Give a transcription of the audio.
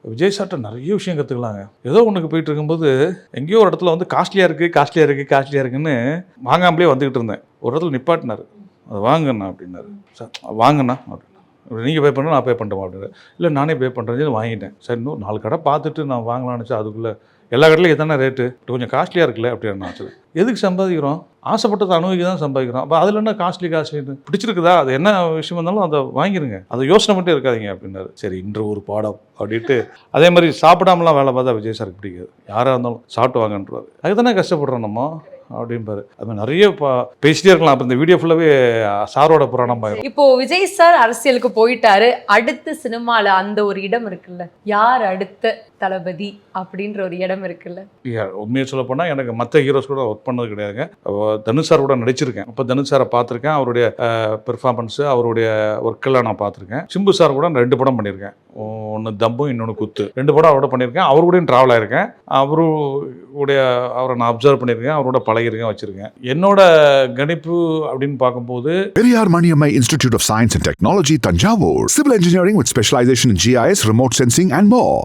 விஜய் சார்ட்ட நிறைய விஷயம் கற்றுக்கலாங்க. ஏதோ ஒன்றுக்கு போயிட்டு இருக்கும்போது எங்கேயோ ஒரு இடத்துல வந்து காஸ்ட்லியாக இருக்குன்னு வாங்காமலே வந்துக்கிட்டு இருந்தேன். ஒரு இடத்துல நிப்பாட்டினார். அது வாங்கண்ணா அப்படின்னாரு. சார் வாங்கண்ணா அப்படின்னா, நீங்கள் பே பண்ண நான் பே பண்ணட்டுமா அப்படின்னாரு. இல்லை நானே பே பண்ணுறேன்னு வாங்கிட்டேன். சரி இன்னும் 4 கடை பார்த்துட்டு நான் வாங்கலாம்னு வச்சா அதுக்குள்ளே எல்லா கடையிலும் எதானே ரேட்டு கொஞ்சம் காஸ்ட்லியாக இருக்குல்ல அப்படின்னா. சரி எதுக்கு சம்பாதிக்கிறோம்? ஆசைப்பட்டதை அனுபவிக்க தான் சம்பாதிக்கிறோம். அப்போ அதில் என்ன காஸ்ட்லின்னு பிடிச்சிருக்குதா, அது என்ன விஷயம் இருந்தாலும் அதை வாங்கிடுங்க, அதை யோசனை மட்டும் இருக்காதீங்க அப்படின்னாரு. சரி இன்று ஒரு பாடம் அப்படின்ட்டு. அதே மாதிரி சாப்பிடாமலாம் வேலை பார்த்தா விஜய் சாருக்கு பிடிக்காது. யாராக இருந்தாலும் சாப்பிட்டு வாங்கன்றாரு. அதுக்கு தானே கஷ்டப்படுறோம் நம்ம அப்படின்பாரு. அது நிறைய பேசிட்டே இருக்கலாம். அப்போ இந்த வீடியோ ஃபுல்லாகவே சாரோட புராணம் ஆயிரும். இப்போ விஜய் சார் அரசியலுக்கு போயிட்டாரு, அடுத்து சினிமால அந்த ஒரு இடம் இருக்குல்ல, யார் அடுத்த தளபதி அப்படின்ற ஒரு இடம் இருக்குல்ல? உண்மையை சொல்ல போனால் எனக்கு மற்ற ஹீரோஸ் கூட ஒர்க் பண்ணது கிடையாதுங்க. தனுஷ் சார் கூட நடிச்சிருக்கேன். அப்போ தனுஷ் சாரை பார்த்துருக்கேன். அவருடைய பெர்ஃபார்மன்ஸு, அவருடைய ஒர்க்கெல்லாம் நான் பார்த்துருக்கேன். சிம்பு சார் கூட நான் 2 படம் பண்ணியிருக்கேன். ஒன்று தம்பு, இன்னொன்று குத்து. 2 படம் அவரோட பண்ணியிருக்கேன். அவரு கூடயும் ட்ராவல் ஆயிருக்கேன். அவரை நான் அப்சர்வ் பண்ணியிருக்கேன். அவரோட பழகிருக்கேன், வச்சிருக்கேன். என்னோட கணிப்பு அப்படின்னு பார்க்கும்போது Periyar Maniammai Institute of Science and Technology, Tanjavur. Civil engineering with specialization in GIS, remote sensing and more.